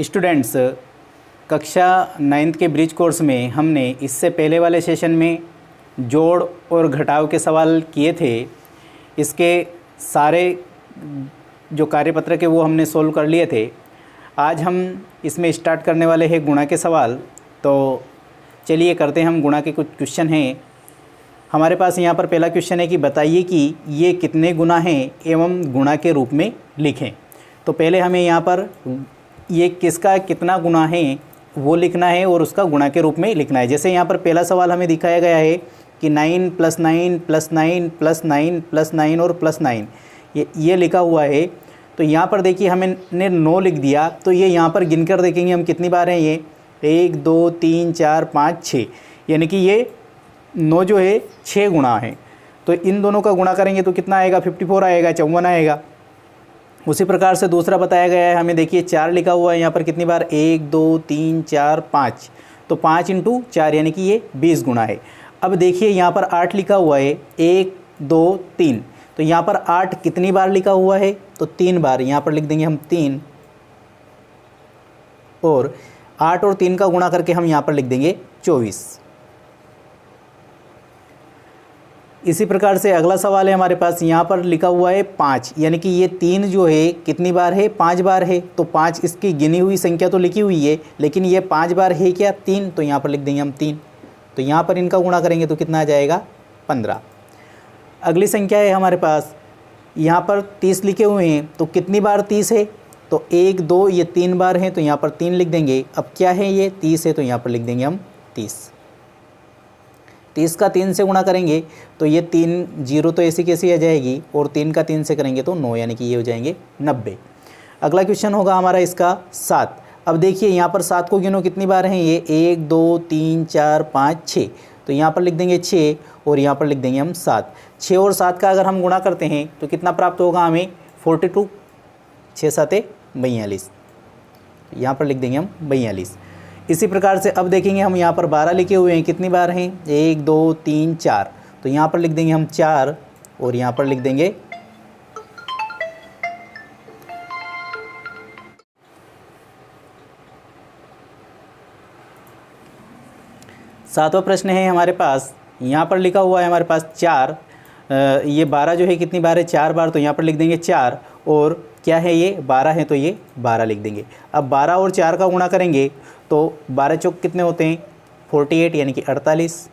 Students, कक्षा 9th के bridge course में हमने इससे पहले वाले सेशन में जोड़ और घटाव के सवाल किए थे। इसके सारे जो कार्यपत्रक है वो हमने सोल्व कर लिए थे। आज हम इसमें स्टार्ट करने वाले हैं गुणा के सवाल। तो चलिए करते हैं हम गुणा के कुछ क्वेश्चन हैं। हमारे पास यहाँ पर पहला क्वेश्चन है कि बताइए कि ये कितने गुना हैं एवं गुणा के रूप में लिखें। तो पहले हमें यहाँ पर ये किसका कितना गुना है वो लिखना है और उसका गुणा के रूप में लिखना है। जैसे यहाँ पर पहला सवाल हमें दिखाया गया है कि 9 + 9 + 9 + 9 + 9 और +9 ये लिखा हुआ है। तो यहाँ पर देखिए हमने 9 लिख दिया। तो ये यहाँ पर गिनकर देखेंगे हम कितनी बार हैं। ये 1 2 3 4 5 6, यानी कि ये 9 जो है 6 गुना है। तो इन दोनों का गुणा करेंगे तो कितना आएगा, 54 आएगा, 54 आएगा। उसी प्रकार से दूसरा बताया गया है हमें, देखिए 4 लिखा हुआ है यहाँ पर कितनी बार, 1 2 3 4 5। तो 5 × 4 यानी कि ये 20 गुना है। अब देखिए यहाँ पर 8 लिखा हुआ है, 1 2 3। तो यहाँ पर 8 कितनी बार लिखा हुआ है, तो 3 बार। यहाँ पर लिख देंगे हम 3 और 8 और 3 का गुणा करके हम यहाँ पर लिख देंगे 24। इसी प्रकार से अगला सवाल है हमारे पास, यहाँ पर लिखा हुआ है 5, यानी कि ये 3 जो है कितनी बार है, 5 बार है। तो 5 इसकी गिनी हुई संख्या तो लिखी हुई है, लेकिन ये 5 बार है क्या, 3। तो यहाँ पर लिख देंगे हम 3। तो यहाँ पर इनका गुणा करेंगे तो कितना आ जाएगा, 15। अगली संख्या है हमारे पास, यहाँ पर 30 लिखे हुए हैं। तो कितनी बार 30 है, तो 1 2 ये 3 बार हैं। तो यहाँ पर 3 लिख देंगे। अब क्या है, ये 30 है, तो यहाँ पर लिख देंगे हम 30। 30 का 3 से गुणा करेंगे तो ये 3 0 तो ऐसी कैसी आ जाएगी, और 3 का 3 से करेंगे तो 9, यानी कि ये हो जाएंगे 90। अगला क्वेश्चन होगा हमारा इसका 7। अब देखिए यहाँ पर 7 को गिनो कितनी बार हैं, ये 1 2 3 4 5 6। तो यहाँ पर लिख देंगे 6 और यहाँ पर लिख देंगे हम 7। 6 और 7 का अगर हम गुणा करते हैं तो कितना प्राप्त होगा हमें, 42। 6 7 42, यहाँ पर लिख देंगे हम 42। इसी प्रकार से अब देखेंगे हम यहाँ पर 12 लिखे हुए हैं, कितनी बार हैं, 1 2 3 4। तो यहाँ पर लिख देंगे हम 4 और यहाँ पर लिख देंगे 7वां प्रश्न है हमारे पास। यहाँ पर लिखा हुआ है हमारे पास 4। ये 12 जो है कितनी बार है, 4 बार। तो यहाँ पर लिख देंगे 4 और क्या है, ये 12 है, तो ये 12 लिख देंगे। अब 12 और 4 का गुणा करेंगे तो 12 चौक कितने होते हैं, 48, यानी कि 48।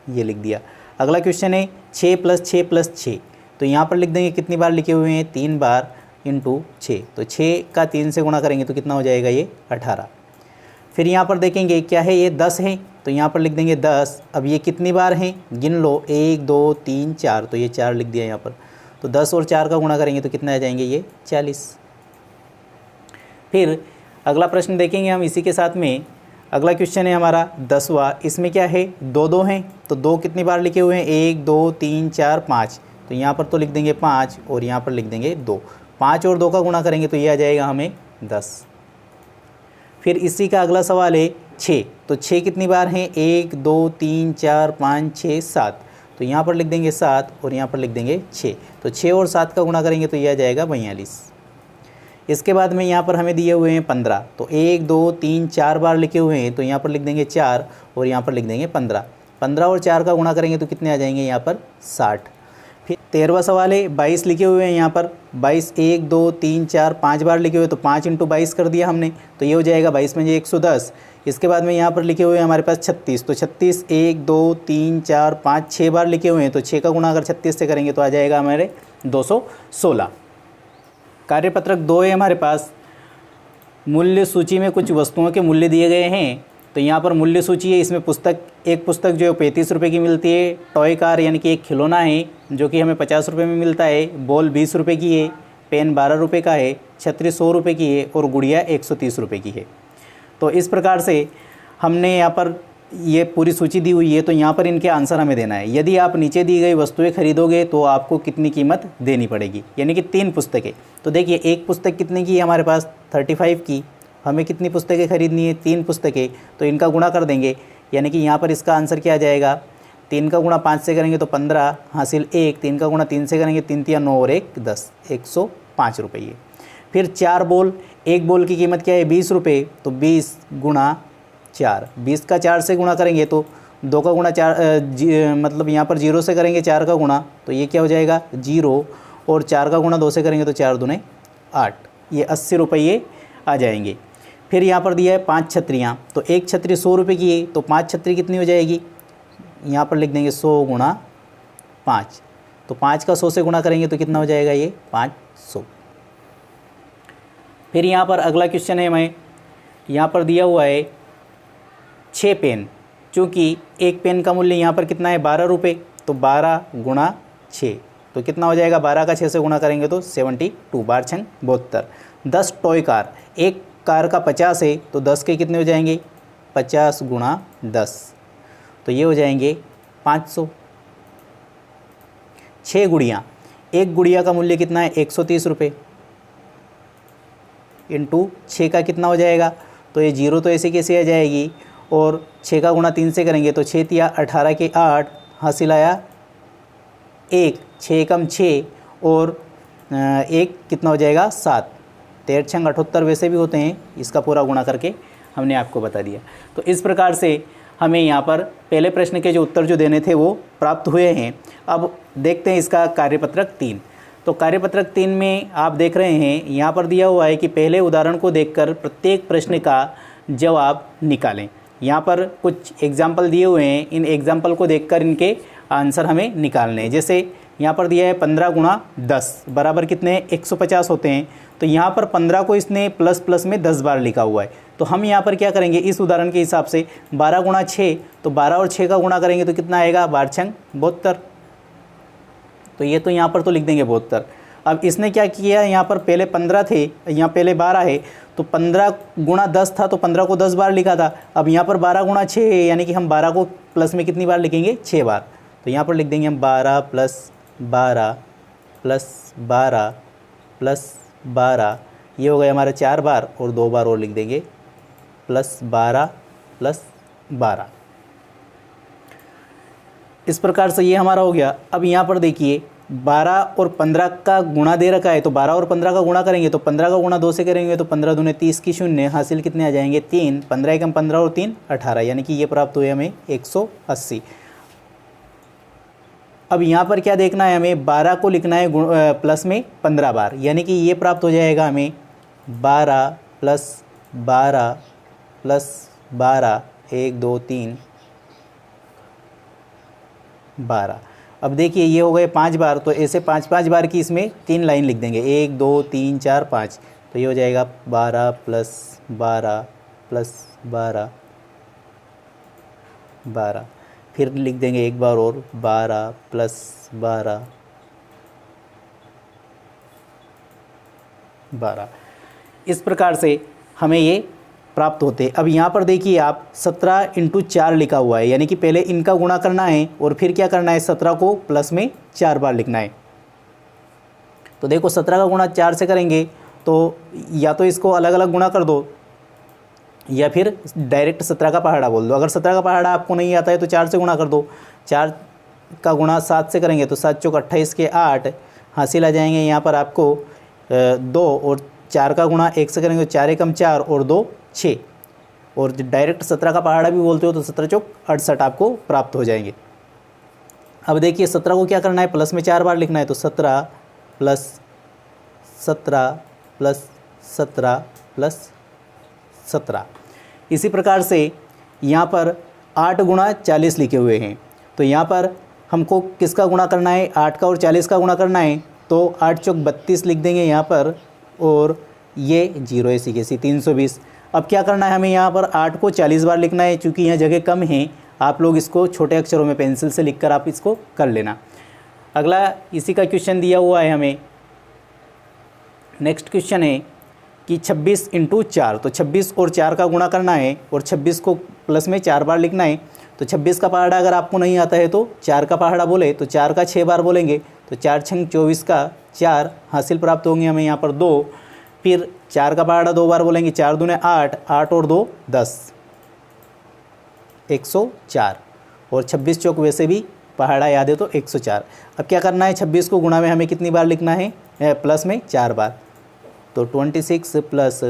ये लिख दिया। अगला क्वेश्चन है 6 + 6 + 6। तो यहाँ पर लिख देंगे कितनी बार लिखे हुए हैं, 3 बार × 6। तो 6 का 3 से गुणा करेंगे तो कितना हो जाएगा, ये 18। फिर यहाँ पर देखेंगे क्या है, ये 10 है। तो यहाँ पर लिख देंगे 10। अब ये कितनी बार हैं, गिन लो, 1 2 3 4। तो ये 4 लिख दिया यहाँ पर। तो 10 और 4 का गुणा करेंगे तो कितना आ जाएंगे, ये 40। फिर अगला प्रश्न देखेंगे हम इसी के साथ में। अगला क्वेश्चन है हमारा 10वां। इसमें क्या है, 2 2 हैं। तो 2 कितनी बार लिखे हुए हैं, 1 2 3 4 5। तो यहाँ पर तो लिख देंगे 5 और यहाँ पर लिख देंगे 2। 5 और 2 का गुणा करेंगे तो ये आ जाएगा हमें 10। फिर इसी का अगला सवाल है 6। तो 6 कितनी बार हैं, 1 2 3 4 5 6 7। तो यहाँ पर लिख देंगे 7 और यहाँ पर लिख देंगे 6। तो 6 और 7 का गुणा करेंगे तो ये आ जाएगा 42। इसके बाद में यहाँ पर हमें दिए हुए हैं 15। तो 1 2 3 4 बार लिखे हुए हैं। तो यहाँ पर लिख देंगे 4 और यहाँ पर लिख देंगे 15। 15 और 4 का गुणा करेंगे तो कितने आ जाएंगे, यहाँ पर 60। फिर 13वां सवाल है, 22 लिखे हुए हैं यहाँ पर। 22 1 2 3 4 5 बार लिखे हुए, तो 5 × 22 कर दिया हमने। तो ये हो जाएगा 22 में 110। इसके बाद में यहाँ पर लिखे हुए हैं हमारे पास 36। तो 36 1 2 3 4 5 6 बार लिखे हुए हैं। तो 6 का गुणा अगर 36 से करेंगे तो आ जाएगा हमारे 216। कार्यपत्रक 2 है हमारे पास। मूल्य सूची में कुछ वस्तुओं के मूल्य दिए गए हैं। तो यहाँ पर मूल्य सूची है, इसमें एक पुस्तक जो है 35 रुपये की मिलती है। टॉय कार यानी कि एक खिलौना है जो कि हमें 50 रुपये में मिलता है। बॉल 20 रुपये की है। पेन 12 रुपये का है। छतरी 100 रुपये की है और गुड़िया 130 रुपये की है। तो इस प्रकार से हमने यहाँ पर ये पूरी सूची दी हुई है। तो यहाँ पर इनके आंसर हमें देना है। यदि आप नीचे दी गई वस्तुएं खरीदोगे तो आपको कितनी कीमत देनी पड़ेगी, यानी कि 3 पुस्तकें। तो देखिए एक पुस्तक कितने की है हमारे पास, 35 की। हमें कितनी पुस्तकें खरीदनी है, 3 पुस्तकें। तो इनका गुणा कर देंगे, यानी कि यहाँ पर इसका आंसर क्या आ जाएगा, 3 का गुणा 5 से करेंगे तो 15 हासिल 1। 3 का गुणा 3 से करेंगे 3 × 9 और 1 10, 105 रुपये। फिर 4 बॉल, एक बॉल की कीमत क्या है 20 रुपये, तो 20 गुणा 4, 20 का 4 से गुणा करेंगे तो 2 का गुणा 4 मतलब यहाँ पर 0 से करेंगे 4 का गुणा, तो ये क्या हो जाएगा 0, और 4 का गुणा 2 से करेंगे तो 4 दूने 8, ये 80 रुपये आ जाएंगे। फिर यहाँ पर दिया है 5 छतरियाँ, तो एक छतरी 100 रुपये की है, तो 5 छतरी कितनी हो जाएगी, यहाँ पर लिख देंगे 100 गुणा 5, तो 5 का 100 से गुणा करेंगे तो कितना हो जाएगा ये 500। फिर यहाँ पर अगला क्वेश्चन है हमें, यहाँ पर दिया हुआ है 6 पेन, चूँकि एक पेन का मूल्य यहाँ पर कितना है 12 रुपये, तो 12 गुणा 6, तो कितना हो जाएगा 12 का 6 से गुणा करेंगे तो 72, 12 छंग 72। 10 टॉय कार, एक कार का 50 है, तो 10 के कितने हो जाएंगे 50 गुणा 10, तो ये हो जाएंगे 500। 6 गुड़ियाँ, एक गुड़िया का मूल्य कितना है 130 रुपये, इंटू 6 का कितना हो जाएगा, तो ये 0 तो ऐसे कैसे आ जाएगी, और 6 का गुणा 3 से करेंगे तो 6 तिया 18 के 8, हासिल आया 1, 6 कम 6 और 1 कितना हो जाएगा 7, 13 छंग 78 वैसे भी होते हैं, इसका पूरा गुणा करके हमने आपको बता दिया। तो इस प्रकार से हमें यहाँ पर पहले प्रश्न के जो उत्तर जो देने थे वो प्राप्त हुए हैं। अब देखते हैं इसका कार्यपत्रक 3। तो कार्यपत्रक 3 में आप देख रहे हैं यहाँ पर दिया हुआ है कि पहले उदाहरण को देखकर प्रत्येक प्रश्न का जवाब निकालें। यहाँ पर कुछ एग्जाम्पल दिए हुए हैं, इन एग्जाम्पल को देखकर इनके आंसर हमें निकालने हैं। जैसे यहाँ पर दिया है 15 गुणा 10 बराबर कितने 150 होते हैं, तो यहाँ पर 15 को इसने प्लस प्लस में 10 बार लिखा हुआ है, तो हम यहाँ पर क्या करेंगे इस उदाहरण के हिसाब से 12 गुणा 6, तो 12 और 6 का गुणा करेंगे तो कितना आएगा 12 छंग 72, तो ये तो यहाँ पर तो लिख देंगे 72। अब इसने क्या किया, यहाँ पर पहले 15 थे, यहाँ पहले 12 है, तो 15 गुणा 10 था, तो 15 को 10 बार लिखा था। अब यहाँ पर 12 गुणा 6 है, यानी कि हम 12 को प्लस में कितनी बार लिखेंगे 6 बार, तो यहाँ पर लिख देंगे हम 12 प्लस 12 प्लस 12 प्लस 12, ये हो गया हमारा 4 बार, और 2 बार और लिख देंगे प्लस 12 प्लस 12। इस प्रकार से ये हमारा हो गया। अब यहाँ पर देखिए 12 और 15 का गुणा दे रखा है, तो 12 और 15 का गुणा करेंगे तो 15 का गुणा 2 से करेंगे तो 15 दूने 30 की 0, हासिल कितने आ जाएंगे 3, 15 एकम 15 और 3 18, यानी कि ये प्राप्त हुए हमें 180। अब यहाँ पर क्या देखना है हमें, 12 को लिखना है प्लस में 15 बार, यानी कि ये प्राप्त हो जाएगा हमें 12 प्लस 12 प्लस 12, 1 2 3 12। अब देखिए ये हो गए 5 बार, तो ऐसे 5 बार की इसमें 3 लाइन लिख देंगे, 1 2 3 4 5, तो ये हो जाएगा 12 प्लस 12 प्लस 12 12, फिर लिख देंगे एक बार और 12 प्लस 12 12। इस प्रकार से हमें ये प्राप्त होते हैं। अब यहाँ पर देखिए आप 17 इंटू 4 लिखा हुआ है, यानी कि पहले इनका गुणा करना है और फिर क्या करना है 17 को प्लस में 4 बार लिखना है। तो देखो 17 का गुणा 4 से करेंगे तो या तो इसको अलग अलग गुणा कर दो या फिर डायरेक्ट 17 का पहाड़ा बोल दो। अगर 17 का पहाड़ा आपको नहीं आता है तो 4 से गुणा कर दो, 4 का गुणा 7 से करेंगे तो 7 चौक 28 के 8, हासिल आ जाएंगे यहाँ पर आपको 2, और 4 का गुणा 1 से करेंगे तो 4 एकम 4 और 2 6, और डायरेक्ट 17 का पहाड़ा भी बोलते हो तो 17 चौक 68 आपको प्राप्त हो जाएंगे। अब देखिए 17 को क्या करना है प्लस में 4 बार लिखना है, तो 17 प्लस 17 प्लस 17 प्लस 17। इसी प्रकार से यहाँ पर 8 गुणा 40 लिखे हुए हैं, तो यहाँ पर हमको किसका गुणा करना है 8 का और 40 का गुणा करना है, तो 8 चौक 32 लिख देंगे यहाँ पर, और ये 0 ऐसी कैसी 320। अब क्या करना है हमें यहाँ पर 8 को 40 बार लिखना है, चूँकि यहाँ जगह कम है, आप लोग इसको छोटे अक्षरों में पेंसिल से लिखकर आप इसको कर लेना। अगला इसी का क्वेश्चन दिया हुआ है हमें। नेक्स्ट क्वेश्चन है कि 26 इंटू 4, तो 26 और 4 का गुणा करना है और 26 को प्लस में 4 बार लिखना है। तो 26 का पहाड़ा अगर आपको नहीं आता है तो 4 का पहाड़ा बोले तो 4 का 6 बार बोलेंगे, तो 4 छंग 24 का 4, हासिल प्राप्त होंगे हमें यहाँ पर 2, फिर 4 का पहाड़ा 2 बार बोलेंगे, 4 दूने 8, 8 और 2 10, 104, और 26 चौक वैसे भी पहाड़ा याद है तो 104। अब क्या करना है 26 को गुणा में हमें कितनी बार लिखना है प्लस में 4 बार, तो 26 प्लस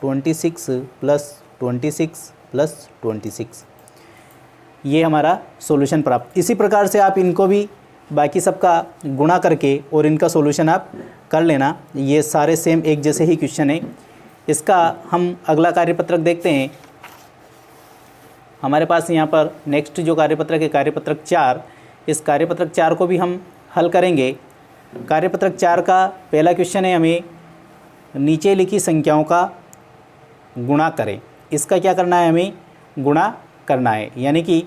26 प्लस 26 प्लस 26, ये हमारा सॉल्यूशन प्राप्त। इसी प्रकार से आप इनको भी बाकी सबका गुणा करके और इनका सॉल्यूशन आप कर लेना। ये सारे सेम एक जैसे ही क्वेश्चन है। इसका हम अगला कार्यपत्रक देखते हैं। हमारे पास यहाँ पर नेक्स्ट जो कार्यपत्रक है कार्यपत्रक 4, इस कार्यपत्रक 4 को भी हम हल करेंगे। कार्यपत्रक 4 का पहला क्वेश्चन है, हमें नीचे लिखी संख्याओं का गुणा करें। इसका क्या करना है, हमें गुणा करना है, यानी कि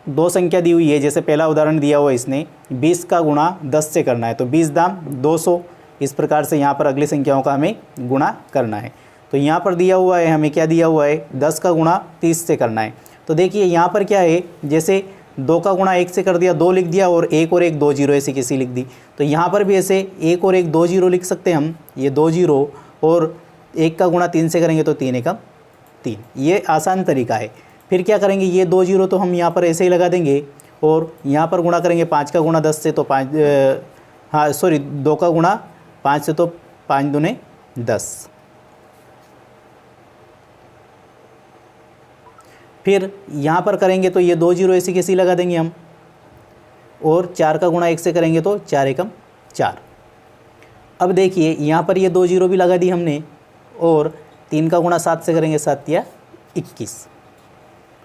दो संख्या दी हुई है, जैसे पहला उदाहरण दिया हुआ है इसने 20 का गुणा 10 से करना है, तो 20 दाम 200। इस प्रकार से यहाँ पर अगली संख्याओं का हमें गुणा करना है। तो यहाँ पर दिया हुआ है, हमें क्या दिया हुआ है, 10 का गुणा 30 से करना है। तो देखिए यहाँ पर क्या है, जैसे 2 का गुणा 1 से कर दिया, 2 लिख दिया, और 1 और 1 2 जीरो ऐसी किसी लिख दी। तो यहाँ पर भी ऐसे 1 और 1 2 जीरो लिख सकते हैं हम, ये 2 जीरो, और 1 का गुणा 3 से करेंगे तो 3 एकम 3। ये आसान तरीका है। फिर क्या करेंगे, ये 2 जीरो तो हम यहाँ पर ऐसे ही लगा देंगे, और यहाँ पर गुणा करेंगे 5 का गुणा 10 से, तो 2 का गुणा 5 से, तो 5 दूने 10। फिर यहाँ पर करेंगे तो ये 2 जीरो ऐसी कैसी लगा देंगे हम, और 4 का गुणा 1 से करेंगे तो 4 एकम 4। अब देखिए यहाँ पर ये 2 जीरो भी लगा दी हमने, और 3 का गुणा 7 से करेंगे 7 या 21।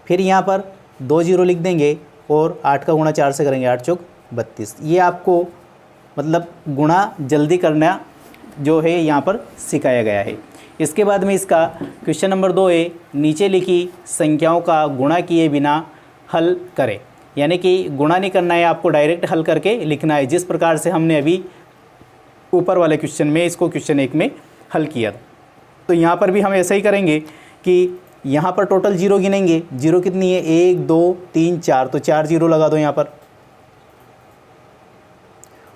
फिर यहाँ पर 2 जीरो लिख देंगे, और 8 का गुणा 4 से करेंगे 8 चौक 32। ये आपको मतलब गुणा जल्दी करना जो है यहाँ पर सिखाया गया है। इसके बाद में इसका क्वेश्चन नंबर 2 है, नीचे लिखी संख्याओं का गुणा किए बिना हल करें। यानी कि गुणा नहीं करना है, आपको डायरेक्ट हल करके लिखना है, जिस प्रकार से हमने अभी ऊपर वाले क्वेश्चन में इसको क्वेश्चन 1 में हल किया। तो यहाँ पर भी हम ऐसा ही करेंगे कि यहाँ पर टोटल जीरो गिनेंगे। जीरो कितनी है, 1 2 3 4, तो 4 जीरो लगा दो यहाँ पर,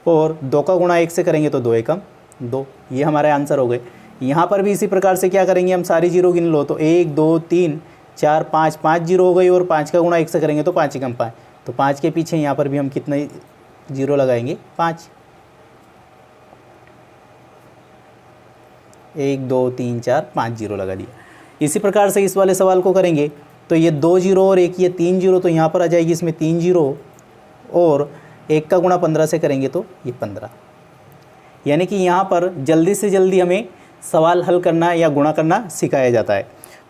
और 2 का गुणा 1 से करेंगे तो 2 एकम 2। ये हमारे आंसर हो गए। यहाँ पर भी इसी प्रकार से क्या करेंगे, हम सारी जीरो गिन लो, तो 1 2 3 4 5, 5 जीरो हो गई, और 5 का गुणा 1 से करेंगे तो 5 एकम 5। तो 5 के पीछे यहाँ पर भी हम कितने जीरो लगाएंगे, 5। 1 2 3 4 5 जीरो लगा दिया। इसी प्रकार से इस वाले सवाल को करेंगे, तो ये 2 जीरो और एक ये 3 जीरो, तो यहाँ पर आ जाएगी इसमें 3 जीरो, और 1 का गुणा 15 से करेंगे तो ये 15। यानी कि यहाँ पर जल्दी से जल्दी हमें सवाल हल करना या गुणा करना सिखाया जाता है।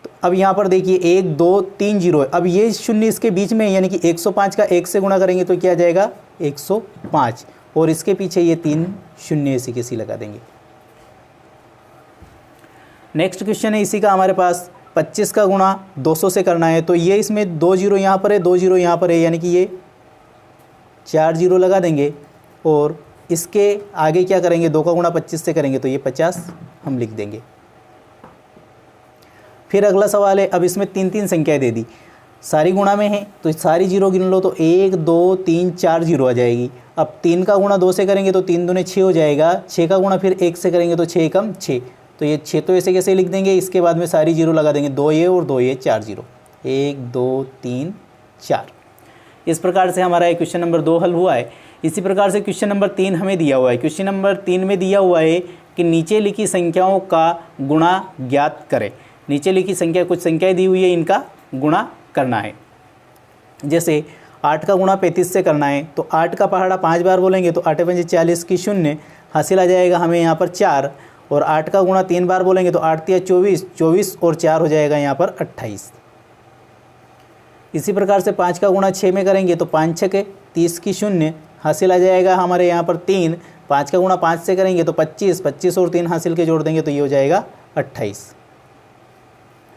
तो अब यहाँ पर देखिए 1 2 3 जीरो है, अब ये शून्य इसके बीच में, यानी कि 105 का 1 से गुणा करेंगे तो क्या आ जाएगा 105, और इसके पीछे ये 3 शून्य ऐसी कैसी लगा देंगे। नेक्स्ट क्वेश्चन है इसी का हमारे पास, 25 का गुणा 200 से करना है। तो ये इसमें 2 जीरो यहाँ पर है, 2 जीरो यहाँ पर है, यानी कि ये 4 जीरो लगा देंगे, और इसके आगे क्या करेंगे, 2 का गुणा 25 से करेंगे तो ये 50 हम लिख देंगे। फिर अगला सवाल है, अब इसमें 3 संख्याएं दे दी, सारी गुणा में है, तो सारी जीरो गिन लो, तो 1 2 3 4 जीरो आ जाएगी। अब 3 का गुणा 2 से करेंगे तो 3 दूने 6 हो जाएगा, 6 का गुणा फिर 1 से करेंगे तो 6 एकम 6, तो ये 6 तो ऐसे कैसे लिख देंगे, इसके बाद में सारी जीरो लगा देंगे, 2 ये और 2 ये, 4 जीरो, 1 2 3 4। इस प्रकार से हमारा क्वेश्चन नंबर 2 हल हुआ है। इसी प्रकार से क्वेश्चन नंबर 3 हमें दिया हुआ है। क्वेश्चन नंबर 3 में दिया हुआ है कि नीचे लिखी संख्याओं का गुणा ज्ञात करें। नीचे लिखी संख्या, कुछ संख्याएं दी हुई है, इनका गुणा करना है। जैसे 8 का गुणा 35 से करना है, तो 8 का पहाड़ा 5 बार बोलेंगे तो 8 पंजे 40 की शून्य हासिल आ जाएगा हमें यहाँ पर 4, और 8 का गुणा 3 बार बोलेंगे तो 8 तिया 24, 24 और 4 हो जाएगा यहाँ पर 28। इसी प्रकार से 5 का गुणा 6 में करेंगे तो 5 छके 30 की शून्य हासिल आ जाएगा हमारे यहाँ पर 3। 5 का गुणा 5 से करेंगे तो 25, 25 और 3 हासिल के जोड़ देंगे तो ये हो जाएगा 28।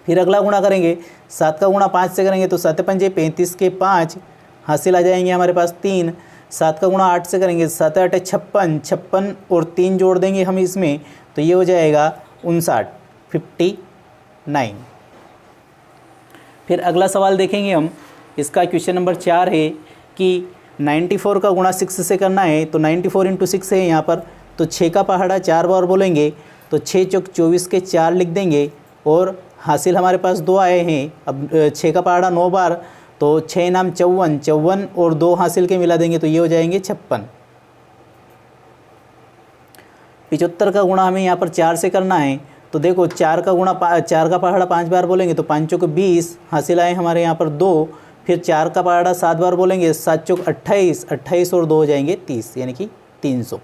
फिर अगला गुणा करेंगे, 7 का गुणा 5 से करेंगे तो 7 पंजे 35 के 5 हासिल आ जाएंगे हमारे पास 3। 7 का गुणा 8 से करेंगे, 7 8 56, 56 और 3 जोड़ देंगे हम इसमें तो ये हो जाएगा 59, 59। फिर अगला सवाल देखेंगे हम, इसका क्वेश्चन नंबर 4 है कि 94 का गुणा 6 से करना है, तो 94 इंटू 6 है यहाँ पर, तो 6 का पहाड़ा 4 बार बोलेंगे तो 6 चौक 24 के 4 लिख देंगे, और हासिल हमारे पास 2 आए हैं। अब 6 का पहाड़ा 9 बार, तो 6 नाम 54, 54 और 2 हासिल के मिला देंगे तो ये हो जाएंगे 56। 75 का गुणा हमें यहाँ पर 4 से करना है। तो देखो 4 का गुणा 4 का पहाड़ा 5 बार बोलेंगे तो 5 चौक 20 हासिल आए हमारे यहाँ पर 2। फिर 4 का पहाड़ा 7 बार बोलेंगे 7 चौक 28, 28 और 2 हो जाएंगे 30, यानी कि 300।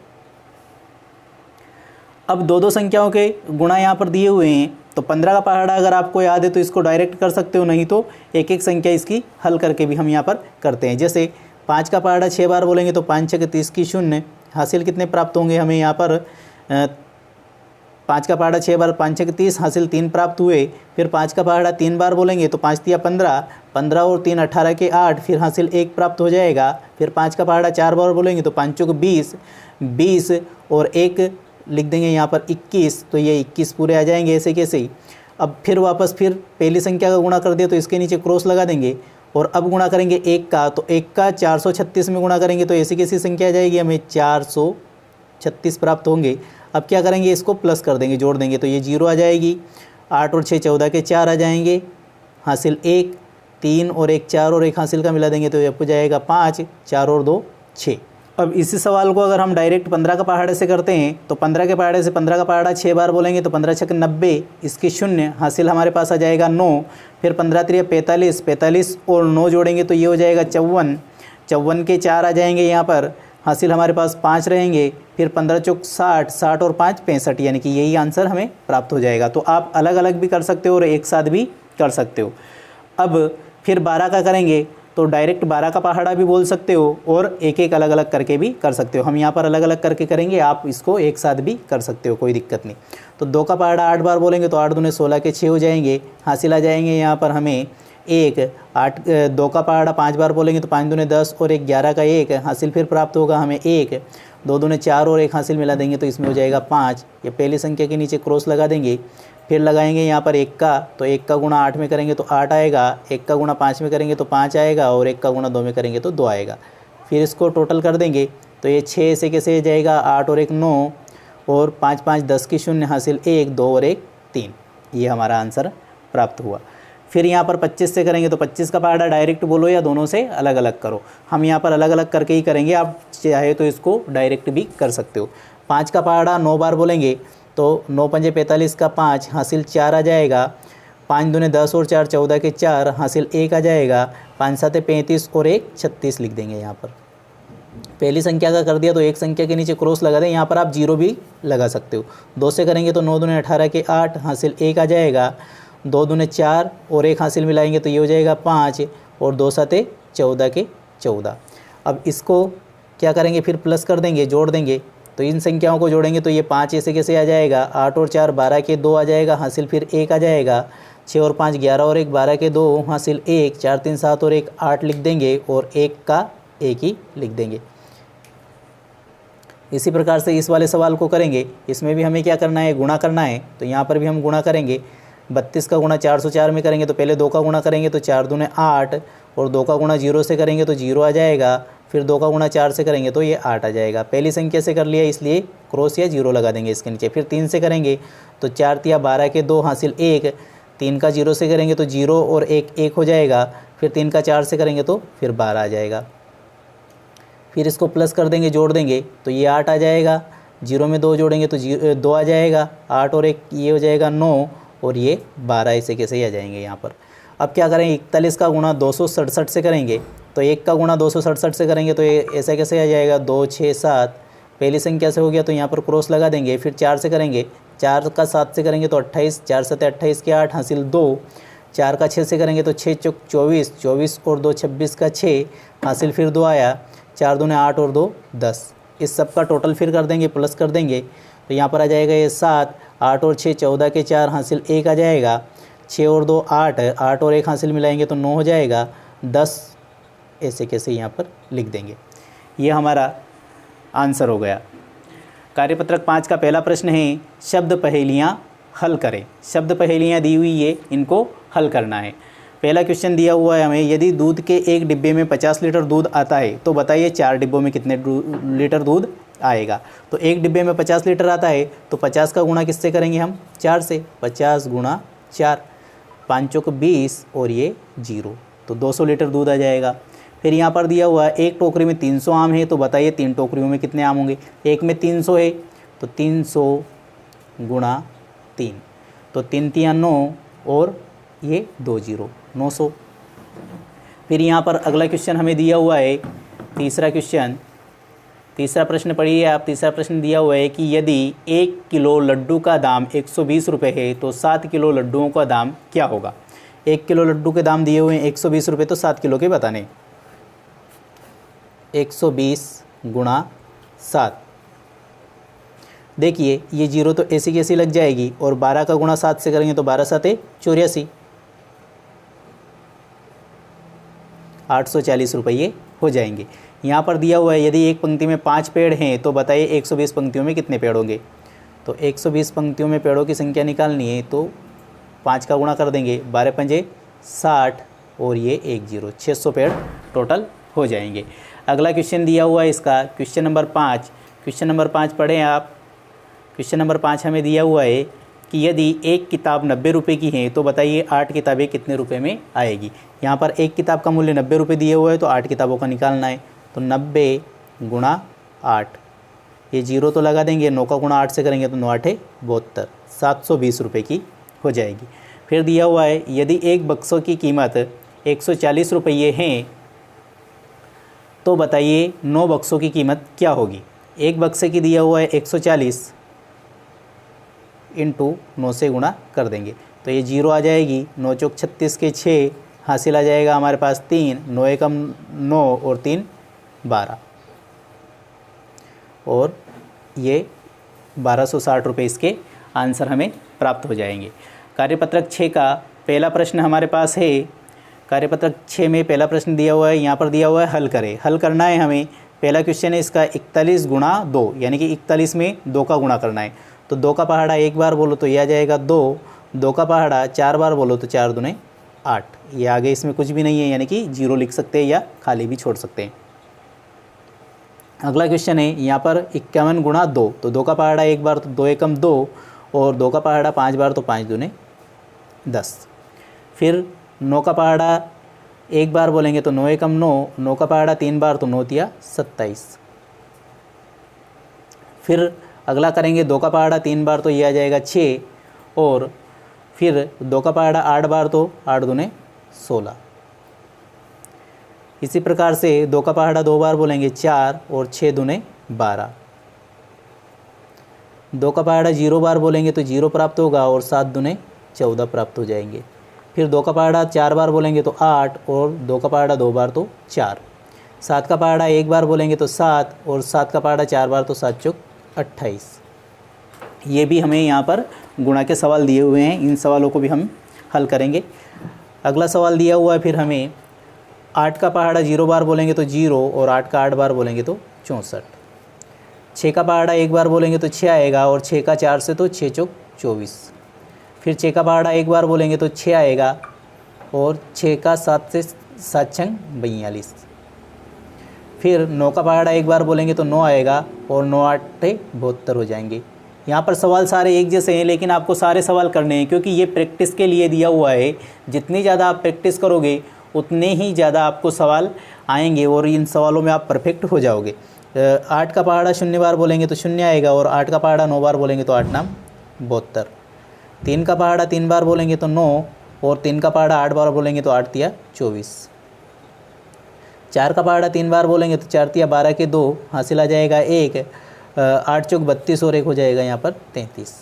अब दो दो संख्याओं के गुणा यहाँ पर दिए हुए हैं, तो 15 का पहाड़ा अगर आपको याद है तो इसको डायरेक्ट कर सकते हो, नहीं तो एक एक संख्या इसकी हल करके भी हम यहाँ पर करते हैं। जैसे 5 का पहाड़ा 6 बार बोलेंगे तो 5 6 30 की 0, हासिल कितने प्राप्त होंगे हमें यहाँ पर 5 का पहाड़ा 6 बार 5 6 30, हासिल 3 प्राप्त हुए। फिर 5 का पहाड़ा 3 बार बोलेंगे तो 5 तिया 15, 15 और 3 18 के 8, फिर हासिल 1 प्राप्त हो जाएगा। फिर 5 का पहाड़ा 4 बार बोलेंगे तो 5 चौक 20, 20 और 1 लिख देंगे यहाँ पर 21, तो ये 21 पूरे आ जाएंगे ऐसे कैसे ही। अब फिर वापस फिर पहली संख्या का गुणा कर दिया तो इसके नीचे क्रॉस लगा देंगे और अब गुणा करेंगे 1 का, तो 1 का 436 में गुणा करेंगे तो ऐसी कैसी संख्या आ जाएगी, हमें 436 प्राप्त होंगे। अब क्या करेंगे, इसको प्लस कर देंगे, जोड़ देंगे तो ये 0 आ जाएगी। 8 और 6 14 के 4 आ जाएंगे, हासिल 1, 3 और 1 4 और 1 हासिल का मिला देंगे तो ये हो जाएगा 5, 4 और 2 6। अब इसी सवाल को अगर हम डायरेक्ट 15 का पहाड़े से करते हैं तो 15 के पहाड़े से 15 का पहाड़ा 6 बार बोलेंगे तो 15 छक 90, इसकी 0, हासिल हमारे पास आ जाएगा 9। फिर 15 3 45, 45 और 9 जोड़ेंगे तो ये हो जाएगा 54, 54 के 4 आ जाएंगे यहाँ पर, हासिल हमारे पास 5 रहेंगे। फिर 15 चौक 60, 60 और 5 65, यानी कि यही आंसर हमें प्राप्त हो जाएगा। तो आप अलग अलग भी कर सकते हो और एक साथ भी कर सकते हो। अब फिर 12 का करेंगे तो डायरेक्ट 12 का पहाड़ा भी बोल सकते हो और एक एक अलग अलग करके भी कर सकते हो। हम यहाँ पर अलग अलग करके करेंगे, आप इसको एक साथ भी कर सकते हो, कोई दिक्कत नहीं। तो 2 का पहाड़ा 8 बार बोलेंगे तो 8 दूने 16 के 6 हो जाएंगे, हासिल आ जाएंगे यहाँ पर हमें 1। 2 का पहाड़ा 5 बार बोलेंगे तो 5 दूने 10 और 1 11 का 1, हासिल फिर प्राप्त होगा हमें 1। 2 दूने 4 और 1 हासिल मिला देंगे तो इसमें हो जाएगा 5। ये पहली संख्या के नीचे क्रॉस लगा देंगे। फिर लगाएंगे यहाँ पर 1 का, तो 1 का गुणा 8 में करेंगे तो 8 आएगा, 1 का गुणा 5 में करेंगे तो 5 आएगा और 1 का गुणा 2 में करेंगे तो 2 आएगा। फिर इसको टोटल कर देंगे तो ये 6 से कैसे जाएगा, 8 और 1 9 और 5 5 10 की 0, हासिल 1 2 और 1 3, ये हमारा आंसर प्राप्त हुआ। फिर यहाँ पर 25 से करेंगे तो 25 का पहाड़ा डायरेक्ट बोलो या दोनों से अलग अलग करो, हम यहाँ पर अलग अलग करके ही करेंगे, आप चाहे तो इसको डायरेक्ट भी कर सकते हो। 5 का पहाड़ा 9 बार बोलेंगे तो 9 पंजे 45 का 5, हासिल 4 आ जाएगा। 5 दूने 10 और 4 14 के 4, हासिल 1 आ जाएगा। 5 7 35 और 1 36 लिख देंगे यहाँ पर। पहली संख्या का कर दिया तो एक संख्या के नीचे क्रॉस लगा दें, यहाँ पर आप 0 भी लगा सकते हो। 2 से करेंगे तो 9 दूने 18 के 8, हासिल 1 आ जाएगा। 2 दूने 4 और 1 हासिल मिलाएंगे तो ये हो जाएगा 5 और 2 7 14 के 14। अब इसको क्या करेंगे, फिर प्लस कर देंगे, जोड़ देंगे तो इन संख्याओं को जोड़ेंगे तो ये 5 ऐसे कैसे आ जाएगा, 8 और 4 12 के 2 आ जाएगा, हासिल फिर 1 आ जाएगा। 6 और 5 11 और 1 12 के 2, हासिल 1, 4 3 7 और 1 8 लिख देंगे और 1 का 1 ही लिख देंगे। इसी प्रकार से इस वाले सवाल को करेंगे, इसमें भी हमें क्या करना है, गुणा करना है। तो यहाँ पर भी हम गुणा करेंगे। 32 का गुणा 404 में करेंगे तो पहले 2 का गुणा करेंगे तो 4 दूने 8 और 2 का गुणा 0 से करेंगे तो 0 आ जाएगा। फिर 2 का गुणा 4 से करेंगे तो ये 8 आ जाएगा। पहली संख्या से कर लिया इसलिए क्रॉस या 0 लगा देंगे इसके नीचे। फिर 3 से करेंगे तो 4 तिया 12 के 2, हासिल 1। 3 का 0 से करेंगे तो 0 और 1 1 हो जाएगा। फिर 3 का 4 से करेंगे तो फिर 12 आ जाएगा। फिर इसको प्लस कर देंगे, जोड़ देंगे तो ये 8 आ जाएगा। 0 में 2 जोड़ेंगे तो 2 आ जाएगा। 8 और 1 ये हो जाएगा 9 और ये 12 ऐसे कैसे ही आ जाएंगे यहाँ पर। अब क्या करें, 41 का गुणा 267 से करेंगे तो 1 का गुणा 267 से करेंगे तो ये ऐसा कैसे आ जाएगा, 2 6 7। पहली संख्या से हो गया तो यहाँ पर क्रॉस लगा देंगे। फिर 4 से करेंगे, 4 का 7 से करेंगे तो 28, 4 7 28 के 8, हासिल 2। 4 का 6 से करेंगे तो 6 चौक 24, 24 और 2 26 का 6, हासिल फिर 2 आया। 4 दूने 8 और 2 10। इस सब का टोटल फिर कर देंगे, प्लस कर देंगे तो यहाँ पर आ जाएगा ये 7। 8 और 6 14 के 4, हासिल 1 आ जाएगा। 6 और 2 8, 8 और 1 हासिल मिलाएंगे तो 9 हो जाएगा। 10 ऐसे कैसे यहाँ पर लिख देंगे। ये हमारा आंसर हो गया। कार्यपत्रक 5 का पहला प्रश्न है, शब्द पहेलियाँ हल करें। शब्द पहेलियाँ दी हुई है, इनको हल करना है। पहला क्वेश्चन दिया हुआ है हमें, यदि दूध के एक डिब्बे में 50 लीटर दूध आता है तो बताइए 4 डिब्बों में कितने लीटर दूध आएगा। तो एक डिब्बे में 50 लीटर आता है तो 50 का गुणा किससे करेंगे हम, 4 से। 50 गुणा 4, 5 चौक 20 और ये 0, तो 200 लीटर दूध आ जाएगा। फिर यहाँ पर दिया हुआ है एक टोकरी में 300 आम है तो बताइए 3 टोकरियों में कितने आम होंगे। एक में 300 है तो 300 गुणा 3, तो 3 तिया 9 और ये 2 जीरो 900। फिर यहाँ पर अगला क्वेश्चन हमें दिया हुआ है तीसरा प्रश्न पढ़िए आप। तीसरा प्रश्न दिया हुआ है कि यदि 1 किलो लड्डू का दाम 120 रुपये है तो 7 किलो लड्डुओं का दाम क्या होगा। 1 किलो लड्डू के दाम दिए हुए हैं 120 रुपये, तो 7 किलो के बताने। 120 गुणा 7, देखिए ये जीरो तो ऐसी कैसी लग जाएगी, और 12 का गुणा 7 से करेंगे तो 12 7 84, 840 रुपये हो जाएंगे। यहाँ पर दिया हुआ है यदि एक पंक्ति में 5 पेड़ हैं तो बताइए 120 पंक्तियों में कितने पेड़ होंगे। तो 120 पंक्तियों में पेड़ों की संख्या निकालनी है तो 5 का गुणा कर देंगे, 12 पंजे 60 और ये 1 जीरो 600 पेड़ टोटल हो जाएंगे। अगला क्वेश्चन दिया हुआ है इसका क्वेश्चन नंबर 5। क्वेश्चन नंबर 5 पढ़ें आप। क्वेश्चन नंबर 5 हमें दिया हुआ है कि यदि एक किताब 90 रुपये की है तो बताइए 8 किताबें कितने रुपए में आएगी। यहाँ पर एक किताब का मूल्य 90 रुपये दिए हुआ है तो 8 किताबों का निकालना है। तो 90 गुणा 8, ये जीरो तो लगा देंगे, 9 का गुणा 8 से करेंगे तो 9 8 72, 720 रुपये की हो जाएगी। फिर दिया हुआ है यदि एक बक्सों की कीमत 140 रुपये हैं तो बताइए 9 बक्सों की कीमत क्या होगी। एक बक्से की दिया हुआ है 140 इंटू 9 से गुणा कर देंगे तो ये जीरो आ जाएगी। 9 चौक 36 के 6 हासिल आ जाएगा हमारे पास 3, 9 एकम 9 और 3 12, और ये 1260 रुपये इसके आंसर हमें प्राप्त हो जाएंगे। कार्यपत्रक 6 का पहला प्रश्न हमारे पास है। कार्यपत्रक 6 में पहला प्रश्न दिया हुआ है, यहाँ पर दिया हुआ है हल करें। हल करना है हमें। पहला क्वेश्चन है इसका 41 गुणा 2, यानी कि 41 में 2 का गुणा करना है। तो 2 का पहाड़ा एक बार बोलो तो ये आ जाएगा 2, 2 का पहाड़ा 4 बार बोलो तो 4 दूने 8। ये आगे इसमें कुछ भी नहीं है, यानी कि जीरो लिख सकते हैं या खाली भी छोड़ सकते हैं। अगला क्वेश्चन है यहाँ पर 51 गुणा 2, तो 2 का पहाड़ा एक बार तो 2 एकम 2 और 2 का पहाड़ा 5 बार तो 5 दूने 10। फिर 9 का पहाड़ा एक बार बोलेंगे तो 9 एकम 9, 9 का पहाड़ा 3 बार तो 9 तिया 27। फिर अगला करेंगे 2 का पहाड़ा 3 बार तो ये आ जाएगा 6, और फिर 2 का पहाड़ा 8 बार तो 8 दूने 16। इसी प्रकार से 2 का पहाड़ा 2 बार बोलेंगे 4 और 6 दूने 12। 2 का पहाड़ा 0 बार बोलेंगे तो 0 प्राप्त होगा और 7 दूने 14 प्राप्त हो जाएंगे। फिर 2 का पहाड़ा 4 बार बोलेंगे तो 8 और 2 का पहाड़ा 2 बार तो 4। 7 का पहाड़ा एक बार बोलेंगे तो 7 और 7 का पहाड़ा 4 बार तो 7 चौक 28। ये भी हमें यहाँ पर गुणा के सवाल दिए हुए हैं, इन सवालों को भी हम हल करेंगे। अगला सवाल दिया हुआ है फिर हमें 8 का पहाड़ा 0 बार बोलेंगे तो 0 और 8 का 8 बार बोलेंगे तो 64। 6 का पहाड़ा एक बार बोलेंगे तो 6 आएगा और 6 का 4 से तो 6 चौक 24। फिर 6 का पहाड़ा एक बार बोलेंगे तो 6 आएगा और 6 का 7 से 7 छंग 42। फिर 9 का पहाड़ा एक बार बोलेंगे तो 9 आएगा और 9 8 72 हो जाएंगे। यहाँ पर सवाल सारे एक जैसे हैं, लेकिन आपको सारे सवाल करने हैं क्योंकि ये प्रैक्टिस के लिए दिया हुआ है। जितनी ज़्यादा आप प्रैक्टिस करोगे उतने ही ज़्यादा आपको सवाल आएंगे और इन सवालों में आप परफेक्ट हो जाओगे। 8 का पहाड़ा 0 बार बोलेंगे तो 0 आएगा और 8 का पहाड़ा 9 बार बोलेंगे तो 8 नाम 72। 3 का पहाड़ा 3 बार बोलेंगे तो 9 और 3 का पहाड़ा 8 बार बोलेंगे तो 8 तिया 24। 4 का पहाड़ा 3 बार बोलेंगे तो 4 तिया 12 के 2 हासिल आ जाएगा 1, 8 चौक 32 और 1 हो जाएगा यहाँ पर 33।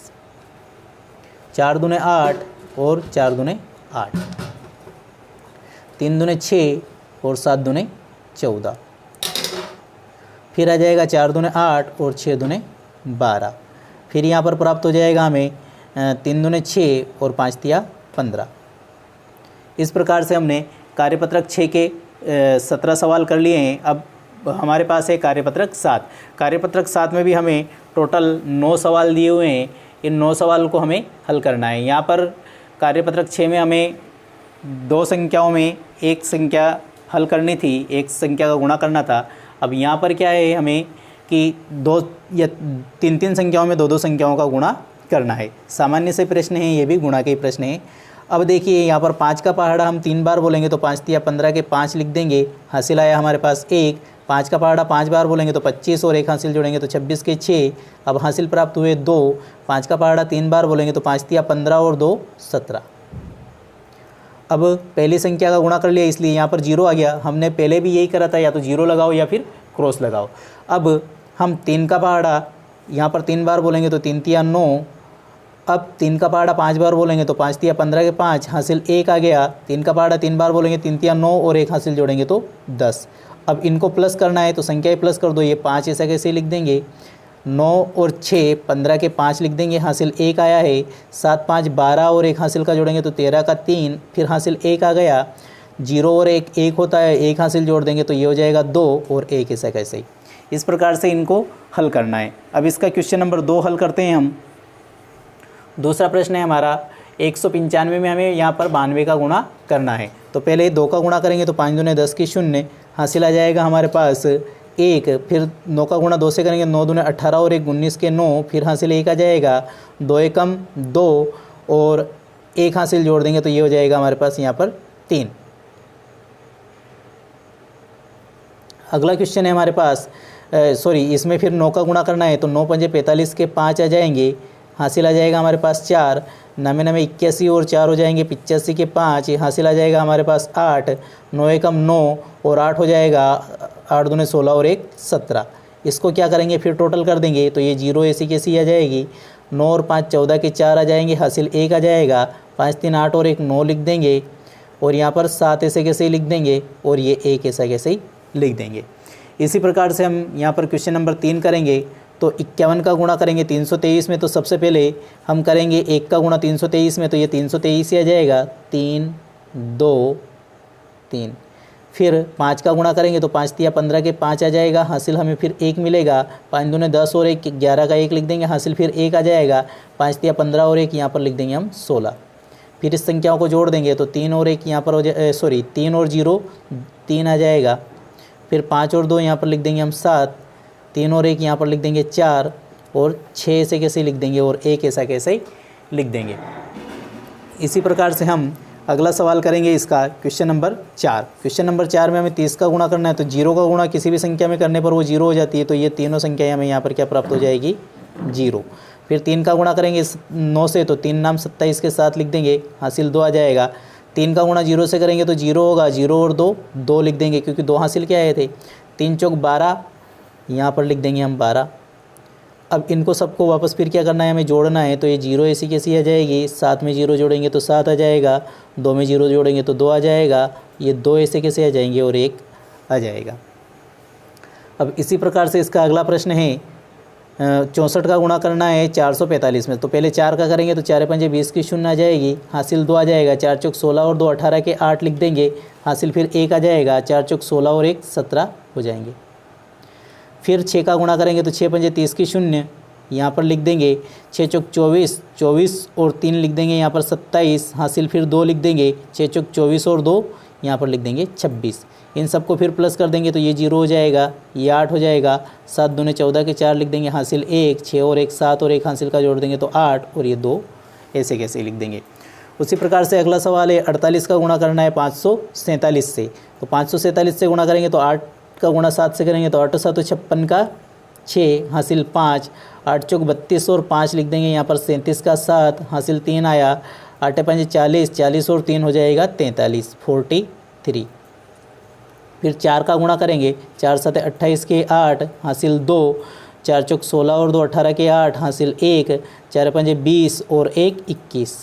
4 दूने 8 और 4 दूने 8, 3 दूने 6 और 7 दूने 14। फिर आ जाएगा 4 दूने 8 और 6 दूने 12। फिर यहाँ पर प्राप्त हो जाएगा हमें 3 दूने 6 और 5 तिया 15। इस प्रकार से हमने कार्यपत्रक 6 के 17 सवाल कर लिए हैं। अब हमारे पास है कार्यपत्रक 7। कार्यपत्रक 7 में भी हमें टोटल 9 सवाल दिए हुए हैं। इन 9 सवाल को हमें हल करना है। यहाँ पर कार्यपत्रक 6 में हमें 2 संख्याओं में एक संख्या हल करनी थी, एक संख्या का गुणा करना था। अब यहाँ पर क्या है हमें कि 2 या 3 संख्याओं में 2 संख्याओं का गुणा करना है। सामान्य से प्रश्न है, ये भी गुणा के ही प्रश्न है। अब देखिए यहाँ पर 5 का पहाड़ा हम 3 बार बोलेंगे तो 5 तिया 15 के 5 लिख देंगे, हासिल आया हमारे पास 1। 5 का पहाड़ा 5 बार बोलेंगे तो 25 और 1 हासिल जोड़ेंगे तो 26 के 6। अब हासिल प्राप्त हुए 2। 5 का पहाड़ा 3 बार बोलेंगे तो 5 तिया 15 और 2 17। अब पहली संख्या का गुणा कर लिया इसलिए यहाँ पर 0 आ गया। हमने पहले भी यही करा था, या तो 0 लगाओ या फिर क्रॉस लगाओ। अब हम 3 का पहाड़ा यहाँ पर 3 बार बोलेंगे तो 3 तिया 9। अब 3 का पहाड़ा 5 बार बोलेंगे तो 5 तिया 15 के 5 हासिल 1 आ गया। 3 का पहाड़ा 3 बार बोलेंगे 3 तिया 9 और 1 हासिल जोड़ेंगे तो 10। अब इनको प्लस करना है तो संख्याएं प्लस कर दो, ये 5 ऐसा कैसे लिख देंगे, 9 और 6 15 के 5 लिख देंगे, हासिल 1 आया है। 7 5 12 और 1 हासिल का जोड़ेंगे तो 13 का 3, फिर हासिल 1 आ गया। 0 और 1 1 होता है, 1 हासिल जोड़ देंगे तो ये हो जाएगा 2 और 1 ऐसा कैसे ही। इस प्रकार से इनको हल करना है। अब इसका क्वेश्चन नंबर 2 हल करते हैं हम। दूसरा प्रश्न है हमारा 195 में हमें यहाँ पर 92 का गुणा करना है। तो पहले 2 का गुणा करेंगे तो 5 दूने 10 की 0, हासिल आ जाएगा हमारे पास 1। फिर 9 का गुणा 2 से करेंगे, 9 दूने 18 और 1 19 के 9, फिर हासिल 1 आ जाएगा। 2 एकम 2 और 1 हासिल जोड़ देंगे तो ये हो जाएगा हमारे पास यहाँ पर 3। अगला क्वेश्चन है हमारे पास इसमें फिर 9 का गुणा करना है तो 9 पंजे 45 के 5 आ जाएंगे, हासिल आ जाएगा हमारे पास 4। 9 9 81 और 4 हो जाएंगे 85 के 5, हासिल आ जाएगा हमारे पास 8। 9 एकम 9 और 8 हो जाएगा, 8 दूने 16 और 1 17। इसको क्या करेंगे फिर टोटल कर देंगे तो ये 0 ऐसी कैसी आ जाएगी। 9 और 5 14 के 4 आ जाएंगे, हासिल 1 आ जाएगा। 5 3 8 और 1 9 लिख देंगे, और यहाँ पर 7 ऐसे कैसे ही लिख देंगे, और ये 1 ऐसा कैसे ही लिख देंगे। इसी प्रकार से हम यहाँ पर क्वेश्चन नंबर 3 करेंगे तो 51 का गुणा करेंगे 323 में। तो सबसे पहले हम करेंगे 1 का गुणा 323 में तो ये 323 ही आ जाएगा, 3 2 3। फिर 5 का गुणा करेंगे तो 5 तिया 15 के 5 आ जाएगा, हासिल हमें फिर 1 मिलेगा। 5 दूने 10 और 1 11 का 1 लिख देंगे, हासिल फिर 1 आ जाएगा। 5 तिया 15 और 1 यहाँ पर लिख देंगे हम 16। फिर इस संख्याओं को जोड़ देंगे तो 3 और 1 यहाँ पर हो जाए 3 और 0 3 आ जाएगा। फिर 5 और 2 यहाँ पर लिख देंगे हम 7, 3 और 1 यहाँ पर लिख देंगे 4, और 6 ऐसे कैसे लिख देंगे, और 1 ऐसा कैसे ही लिख देंगे। इसी प्रकार से हम अगला सवाल करेंगे इसका क्वेश्चन नंबर 4। क्वेश्चन नंबर 4 में हमें 30 का गुणा करना है तो 0 का गुणा किसी भी संख्या में करने पर वो 0 हो जाती है, तो ये तीनों संख्याएं हमें यहाँ पर क्या प्राप्त हो जाएगी, 0। फिर 3 का गुणा करेंगे 9 से तो 3 नाम 27 के 7 लिख देंगे, हासिल 2 आ जाएगा। 3 का गुणा 0 से करेंगे तो 0 होगा, 0 और 2 लिख देंगे क्योंकि 2 हासिल क्या आए थे। 3 चौक 12, यहाँ पर लिख देंगे हम 12। अब इनको सबको वापस फिर क्या करना है, हमें जोड़ना है। तो ये 0 ऐसी कैसी आ जाएगी, 7 में 0 जोड़ेंगे तो 7 आ जाएगा, 2 में 0 जोड़ेंगे तो 2 आ जाएगा, ये 2 ऐसे कैसे आ जाएंगे, और 1 आ जाएगा। अब इसी प्रकार से इसका अगला प्रश्न है 64 का गुणा करना है 445 में। तो पहले 4 का करेंगे तो 4 पंजे 20 की 0 आ जाएगी, हासिल 2 आ जाएगा। 4 चौक 16 और 2 18 के 8 लिख देंगे, हासिल फिर 1 आ जाएगा। 4 चौक 16 और 1 17 हो जाएंगे। फिर 6 का गुणा करेंगे तो 6 पंजे 30 की 0 यहाँ पर लिख देंगे। 6 चौक 24 और 3 लिख देंगे यहाँ पर 27, हासिल फिर 2 लिख देंगे। 6 चौक 24 और 2 यहाँ पर लिख देंगे 26। इन सबको फिर प्लस कर देंगे तो ये 0 हो जाएगा, ये 8 हो जाएगा। 7 दूने 14 के 4 लिख देंगे, हासिल 1। 6 और 1 7 और 1 हासिल का जोड़ देंगे तो 8, और ये 2 ऐसे कैसे लिख देंगे। उसी प्रकार से अगला सवाल है 48 का गुणा करना है 547 से। तो 547 से गुणा करेंगे तो 8 का गुणा 7 से करेंगे तो 8 7 56 का 6, हासिल 5। 8 चौक 32 और 5 लिख देंगे यहाँ पर 37 का 7, हासिल 3 आया। 8 5 40, 40 और 3 हो जाएगा 43, 43। फिर 4 का गुणा करेंगे 4 7 28 के 8, हासिल 2। 4 चौक 16 और 2 18 के 8, हासिल 1। 4 5 20 और 1 21।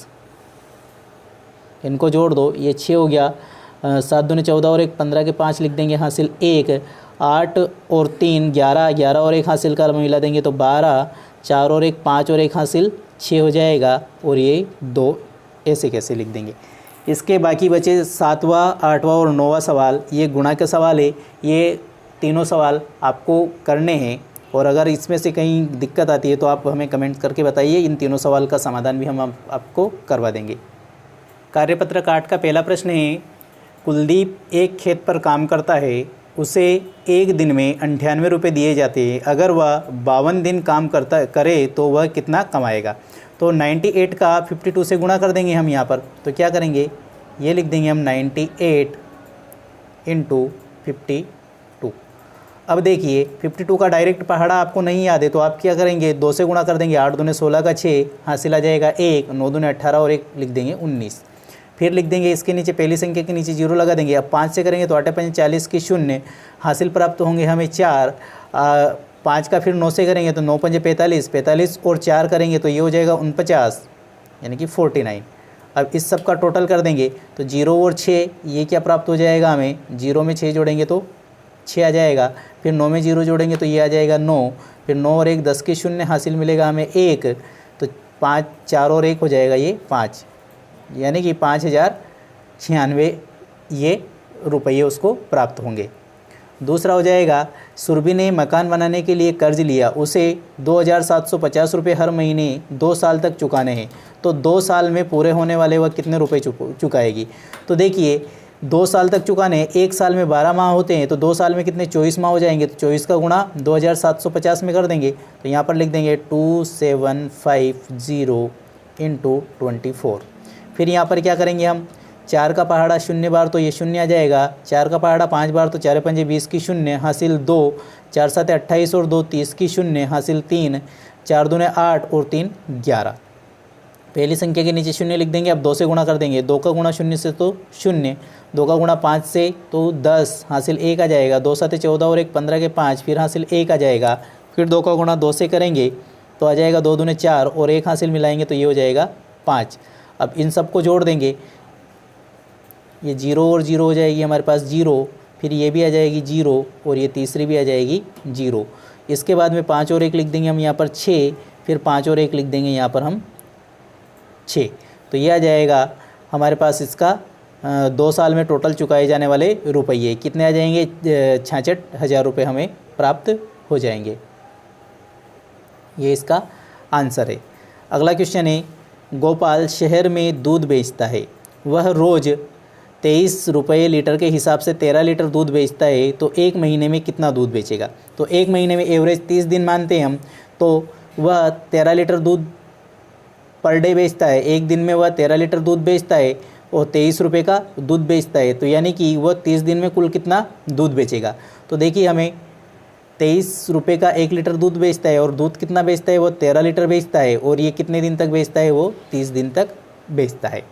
इनको जोड़ दो, ये 6 हो गया। 7 दूने 14 और 1 15 के 5 लिख देंगे, हासिल 1। 8 और 3 11, 11 और 1 हासिल का मिला देंगे तो 12। 4 और 1 5 और 1 हासिल 6 हो जाएगा, और ये 2 ऐसे कैसे लिख देंगे। इसके बाकी बचे 7वां 8वां और 9वां सवाल, ये गुणा का सवाल है। ये तीनों सवाल आपको करने हैं, और अगर इसमें से कहीं दिक्कत आती है तो आप हमें कमेंट करके बताइए, इन तीनों सवाल का समाधान भी हम आपको करवा देंगे। कार्यपत्र 8 का पहला प्रश्न है, कुलदीप एक खेत पर काम करता है उसे एक दिन में 98 रुपये दिए जाते हैं, अगर वह 52 दिन काम करे तो वह कितना कमाएगा। तो 98 का 52 से गुणा कर देंगे हम यहाँ पर। तो क्या करेंगे, ये लिख देंगे हम 98 इंटू 52। अब देखिए 52 का डायरेक्ट पहाड़ा आपको नहीं याद है तो आप क्या करेंगे, 2 से गुणा कर देंगे। 8 दूने 16 का 6 हासिल आ जाएगा 1, 9 दूने 18 और 1 लिख देंगे 19। फिर लिख देंगे इसके नीचे पहली संख्या के नीचे 0 लगा देंगे। अब 5 से करेंगे तो 8 5 40 की 0 हासिल प्राप्त होंगे हमें 4। 5 का फिर 9 से करेंगे तो 9 5 45, 45 और 4 करेंगे तो ये हो जाएगा 49 यानी कि 49। अब इस सब का टोटल कर देंगे तो 0 और 6 ये क्या प्राप्त हो जाएगा हमें, 0 में 6 जोड़ेंगे तो 6 आ जाएगा। फिर 9 में 0 जोड़ेंगे तो ये आ जाएगा 9। फिर 9 और 1 10 की 0 हासिल मिलेगा हमें 1। तो 5 4 और 1 हो जाएगा ये 5, यानी कि 5096 ये रुपये उसको प्राप्त होंगे। दूसरा हो जाएगा, सुरभि ने मकान बनाने के लिए कर्ज लिया, उसे 2750 रुपये हर महीने 2 साल तक चुकाने हैं। तो 2 साल में पूरे होने वाले वह कितने रुपए चुकाएगी। तो देखिए 2 साल तक चुकाने, 1 साल में 12 माह होते हैं तो 2 साल में कितने 24 माह हो जाएंगे। तो 24 का गुणा 2750 में कर देंगे। तो यहाँ पर लिख देंगे 2750 इंटू 24। फिर यहाँ पर क्या करेंगे हम, 4 का पहाड़ा 0 बार तो ये 0 आ जाएगा। 4 का पहाड़ा 5 बार तो 4 5 20 की 0 हासिल 2। 4 7 28 और 2 30 की 0 हासिल 3। 4 दूने 8 और 3 11। पहली संख्या के नीचे 0 लिख देंगे। अब 2 से गुणा कर देंगे। 2 का गुणा 0 से तो 0, 2 का गुणा 5 से तो 10 हासिल 1 आ जाएगा। 2 7 14 और 1 15 के 5 फिर हासिल 1 आ जाएगा। फिर 2 का गुणा 2 से करेंगे तो आ जाएगा 2 दूने 4 और 1 हासिल मिलाएंगे तो ये हो जाएगा 5। अब इन सबको जोड़ देंगे, ये 0 और 0 हो जाएगी हमारे पास 0। फिर ये भी आ जाएगी 0 और ये तीसरी भी आ जाएगी 0। इसके बाद में 5 और 1 लिख देंगे हम यहाँ पर 6। फिर 5 और 1 लिख देंगे यहाँ पर हम 6। तो ये आ जाएगा हमारे पास इसका 2 साल में टोटल चुकाए जाने वाले रुपये कितने आ जाएंगे, 66,000 रुपये हमें प्राप्त हो जाएंगे। ये इसका आंसर है। अगला क्वेश्चन है, गोपाल शहर में दूध बेचता है, वह रोज़ 23 रुपये लीटर के हिसाब से 13 लीटर दूध बेचता है, तो एक महीने में कितना दूध बेचेगा। तो एक महीने में एवरेज 30 दिन मानते हैं हम, तो वह 13 लीटर दूध पर डे बेचता है। एक दिन में वह 13 लीटर दूध बेचता है और 23 रुपये का दूध बेचता है, तो यानी कि वह 30 दिन में कुल कितना दूध बेचेगा। तो देखिए हमें 23 रुपये का 1 लीटर दूध बेचता है और दूध कितना बेचता है, वो 13 लीटर बेचता है और ये कितने दिन तक बेचता है, वो 30 दिन तक बेचता है।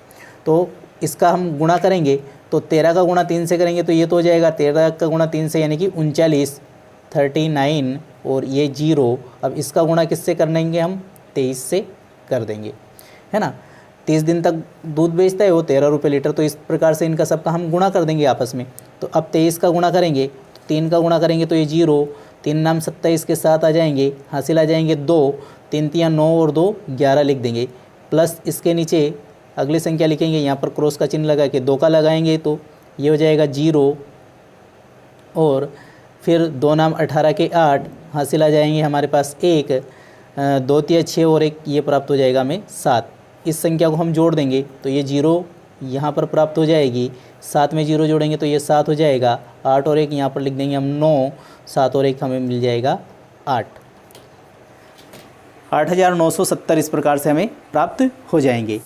तो इसका हम गुणा करेंगे तो 13 का गुणा 3 से करेंगे तो ये तो हो जाएगा 13 का गुणा 3 से यानी कि 39, 39 और ये 0। अब इसका गुणा किससे कर देंगे हम, 23 से कर देंगे, है ना। 30 दिन तक दूध बेचता है वो 13 रुपये लीटर। तो इस प्रकार से इनका सबका हम गुणा कर देंगे आपस में। तो अब 23 का गुणा करेंगे तो 3 का गुणा करेंगे तो ये 0, 3 नाम 27 के साथ आ जाएंगे, हासिल आ जाएंगे 2। 3 3 9 और 2 11 लिख देंगे। प्लस इसके नीचे अगली संख्या लिखेंगे, यहाँ पर क्रॉस का चिन्ह लगा के 2 का लगाएंगे तो ये हो जाएगा 0 और फिर 2 नाम 18 के 8 हासिल आ जाएंगे हमारे पास 1। 2 3 6 और 1 ये प्राप्त हो जाएगा हमें 7। इस संख्या को हम जोड़ देंगे तो ये 0 यहाँ पर प्राप्त हो जाएगी। 7 में 0 जोड़ेंगे तो ये 7 हो जाएगा। 8 और 1 यहाँ पर लिख देंगे हम 9। 7 और 1 हमें मिल जाएगा 8। 8,970 इस प्रकार से हमें प्राप्त हो जाएंगे।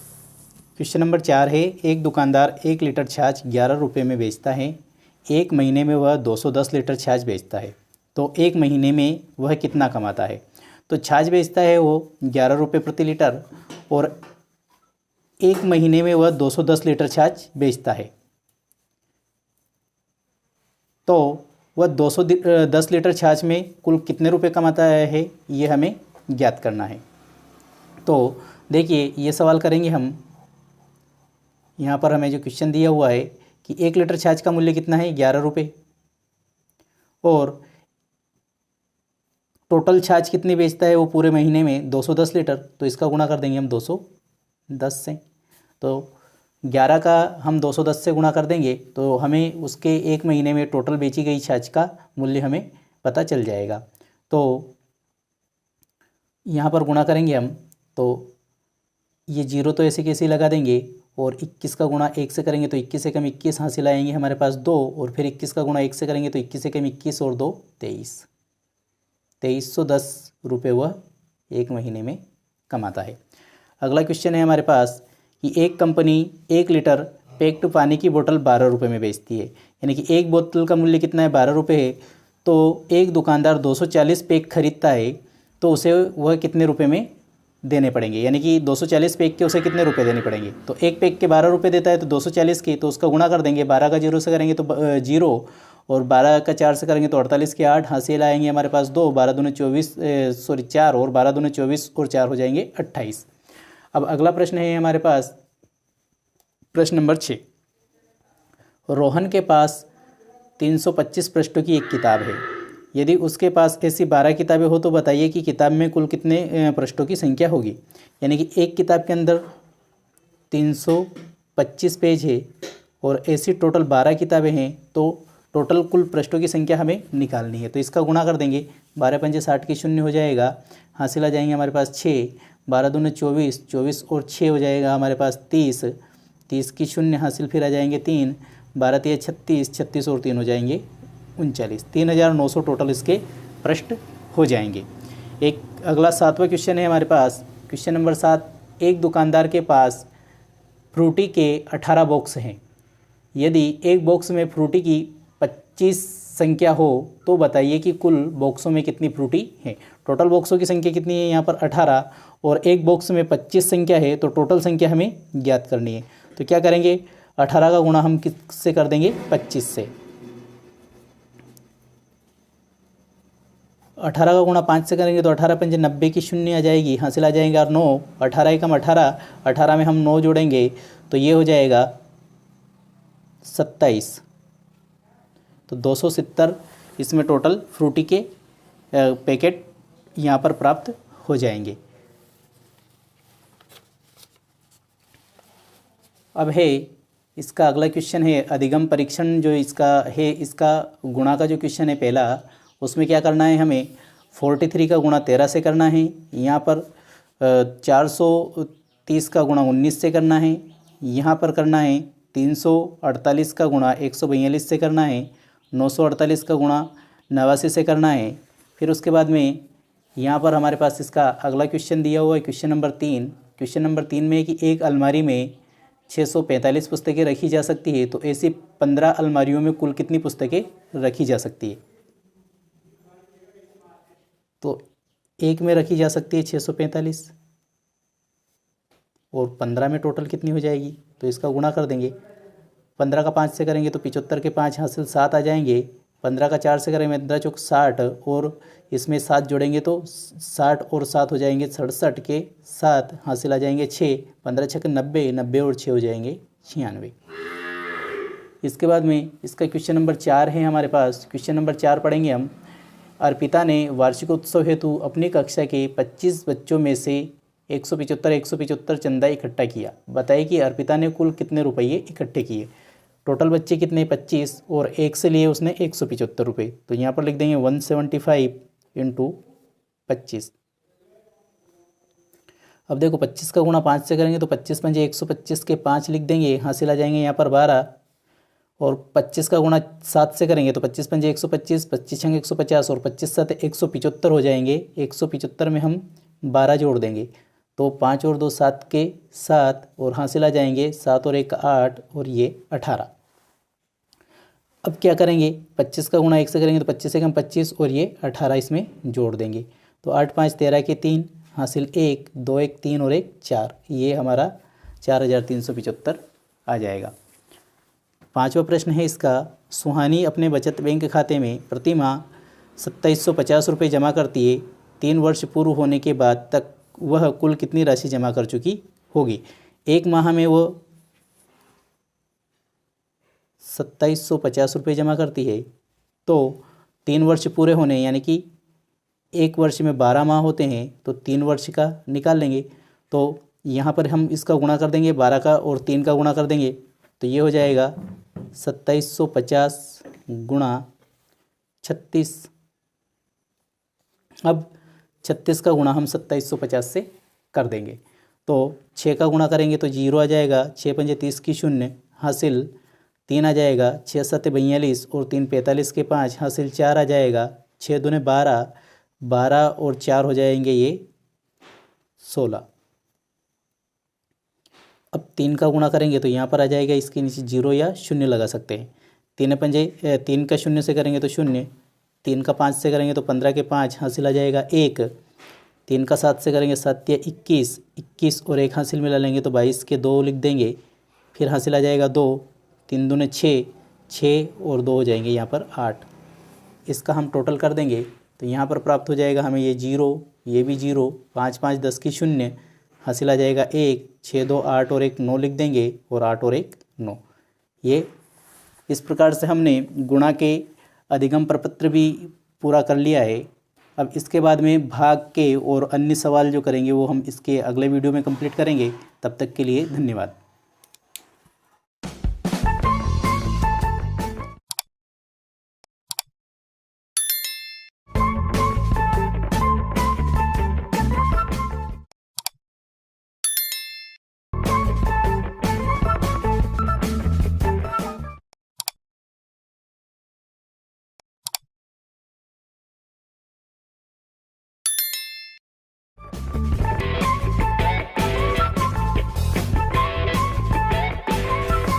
क्वेश्चन नंबर 4 है, एक दुकानदार 1 लीटर छाछ 11 रुपये में बेचता है, एक महीने में वह 210 लीटर छाछ बेचता है, तो एक महीने में वह कितना कमाता है। तो छाछ बेचता है वो 11 रुपये प्रति लीटर और एक महीने में वह 210 लीटर छाछ बेचता है, तो वह 210 लीटर छाछ में कुल कितने रुपए कमाता है, ये हमें ज्ञात करना है। तो देखिए ये सवाल करेंगे हम। यहाँ पर हमें जो क्वेश्चन दिया हुआ है कि 1 लीटर छाछ का मूल्य कितना है, 11 रुपये, और टोटल छाछ कितनी बेचता है वो पूरे महीने में 210 लीटर। तो इसका गुणा कर देंगे हम 210 से। तो 11 का हम 210 से गुणा कर देंगे तो हमें उसके एक महीने में टोटल बेची गई छाछ का मूल्य हमें पता चल जाएगा। तो यहाँ पर गुणा करेंगे हम तो ये 0 तो ऐसे कैसे लगा देंगे और 21 का गुणा 1 से करेंगे तो 21 से कम 21 हासिल आएंगे हमारे पास 2, और फिर 21 का गुणा 1 से करेंगे तो 21 से कम 21 और 2 23, 2310 रुपये वह एक महीने में कमाता है। अगला क्वेश्चन है हमारे पास कि एक कंपनी 1 लीटर पैक्ड पानी की बोतल 12 रुपये में बेचती है, यानी कि एक बोतल का मूल्य कितना है 12 रुपये है, तो एक दुकानदार 240 पैक खरीदता है तो उसे वह कितने रुपए में देने पड़ेंगे, यानी कि 240 पैक के उसे कितने रुपए देने पड़ेंगे। तो एक पैक के 12 रुपये देता है तो 240 के, तो उसका गुणा कर देंगे, 12 का 0 से करेंगे तो 0, और 12 का 4 से करेंगे तो 48 के 8 हासिल आएंगे हमारे पास 2, 12 दूनी 24 4, और 12 दूनी 24 और 4 हो जाएंगे 28। अब अगला प्रश्न है हमारे पास प्रश्न नंबर 6। रोहन के पास 325 पृष्ठों की एक किताब है, यदि उसके पास ऐसी 12 किताबें हो तो बताइए कि किताब में कुल कितने पृष्ठों की संख्या होगी। यानी कि एक किताब के अंदर 325 पेज है और ऐसी टोटल 12 किताबें हैं, तो टोटल कुल पृष्ठों की संख्या हमें निकालनी है। तो इसका गुणा कर देंगे, 12 पंजे 60 की 0 हो जाएगा, हासिल आ जाएंगे हमारे पास 6, 12 दूने 24, 24 और 6 हो जाएगा हमारे पास 30, 30 की 0 हासिल फिर आ जाएंगे 3, 12 तिया 36, 36 और 3 हो जाएंगे 39, 3900 टोटल इसके पृष्ठ हो जाएंगे। एक अगला 7वां क्वेश्चन है हमारे पास, क्वेश्चन नंबर 7। एक दुकानदार के पास फ्रूटी के 18 बॉक्स हैं, यदि एक बॉक्स में फ्रूटी की 25 संख्या हो तो बताइए कि कुल बॉक्सों में कितनी फ्रूटी है। टोटल बॉक्सों की संख्या कितनी है यहाँ पर 18, और एक बॉक्स में 25 संख्या है, तो टोटल संख्या हमें ज्ञात करनी है। तो क्या करेंगे, 18 का गुणा हम किससे कर देंगे 25 से, 18 का गुणा 5 से करेंगे तो 18 पंजे 90 की 0 आ जाएगी, हासिल आ जाएगा 9, 18 एकम 18, 18 में हम 9 जोड़ेंगे तो ये हो जाएगा 27, तो 270 इसमें टोटल फ्रूटी के पैकेट यहाँ पर प्राप्त हो जाएंगे। अब है इसका अगला क्वेश्चन है अधिगम परीक्षण, जो इसका है, इसका गुणा का जो क्वेश्चन है पहला, उसमें क्या करना है हमें 43 का गुणा 13 से करना है, यहाँ पर 430 का गुणा 19 से करना है, यहाँ पर करना है 348 का गुणा 142 से करना है, 948 का गुणा 89 से करना है। फिर उसके बाद में यहाँ पर हमारे पास इसका अगला क्वेश्चन दिया हुआ है क्वेश्चन नंबर 3। क्वेश्चन नंबर 3 में कि एक अलमारी में 645 पुस्तकें रखी जा सकती है, तो ऐसी 15 अलमारियों में कुल कितनी पुस्तकें रखी जा सकती है। तो एक में रखी जा सकती है 645 और 15 में टोटल कितनी हो जाएगी, तो इसका गुणा कर देंगे, 15 का 5 से करेंगे तो 75 के 5 हासिल 7 आ जाएंगे, 15 का 4 से करेंगे 15 चौक 60 और इसमें 7 जोड़ेंगे तो 60 और 7 हो जाएंगे 67 के 7 हासिल आ जाएंगे 6, 15 छक्के 90, 90 और 6 हो जाएंगे 96। इसके बाद में इसका क्वेश्चन नंबर 4 है हमारे पास। क्वेश्चन नंबर 4 पढ़ेंगे हम। अर्पिता ने वार्षिकोत्सव हेतु अपनी कक्षा के 25 बच्चों में से 175 चंदा इकट्ठा किया, बताइए कि अर्पिता ने कुल कितने रुपये इकट्ठे किए। टोटल बच्चे कितने 25 और एक से लिए उसने 175 रुपये, तो यहाँ पर लिख देंगे 175 × 25। अब देखो 25 का गुणा 5 से करेंगे तो 25 पंजे 125 के 5 लिख देंगे, हासिल आ जाएंगे यहाँ पर 12, और 25 का गुणा 7 से करेंगे तो 25 पंजे 125, 25 छंग 150 और 25 7 175 हो जाएंगे। 175 में हम 12 जोड़ देंगे तो 5 और 2 7 के 7 और हासिल आ जाएंगे 7 और 1 8 और ये 18। अब क्या करेंगे 25 का गुणा 1 से करेंगे तो 25 से कम 25 और ये 18 इसमें जोड़ देंगे तो 8 5 13 के 3 हासिल 1 2 1 3 और 1 4, ये हमारा 4375 आ जाएगा। 5वां प्रश्न है इसका। सुहानी अपने बचत बैंक खाते में प्रति माह 2750 रुपये जमा करती है, 3 वर्ष पूर्व होने के बाद तक वह कुल कितनी राशि जमा कर चुकी होगी। एक माह में वो 2750 रुपये जमा करती है, तो 3 वर्ष पूरे होने यानी कि एक वर्ष में 12 माह होते हैं तो 3 वर्ष का निकाल लेंगे, तो यहाँ पर हम इसका गुणा कर देंगे 12 का और 3 का गुणा कर देंगे तो ये हो जाएगा 2750 गुणा 36। अब 36 का गुणा हम 2750 से कर देंगे तो 6 का गुणा करेंगे तो 0 आ जाएगा, 6 पंजे 30 की 0 हासिल 3 आ जाएगा, 6 सत्ते 42 और 3 45 के 5 हासिल 4 आ जाएगा, 6 दूने 12, 12 और 4 हो जाएंगे ये 16। अब 3 का गुणा करेंगे तो यहाँ पर आ जाएगा, इसके नीचे 0 या 0 लगा सकते हैं। 3 पंजे 3 का 0 से करेंगे तो 0, 3 का 5 से करेंगे तो 15 के 5 हासिल आ जाएगा 1, 3 का 7 से करेंगे 7 या 21, 21 और 1 हासिल मिला लेंगे तो 22 के 2 लिख देंगे, फिर हासिल आ जाएगा 2, 3 दूने 6, 6 और 2 हो जाएंगे यहाँ पर 8। इसका हम टोटल कर देंगे तो यहाँ पर प्राप्त हो जाएगा हमें ये 0, ये भी 0, 5 5 10 की 0 हासिल आ जाएगा 1, 6 2 8 और 1 9 लिख देंगे, और 8 और 1 9। ये इस प्रकार से हमने गुणा के अधिगम प्रपत्र भी पूरा कर लिया है। अब इसके बाद में भाग के और अन्य सवाल जो करेंगे वो हम इसके अगले वीडियो में कंप्लीट करेंगे। तब तक के लिए धन्यवाद।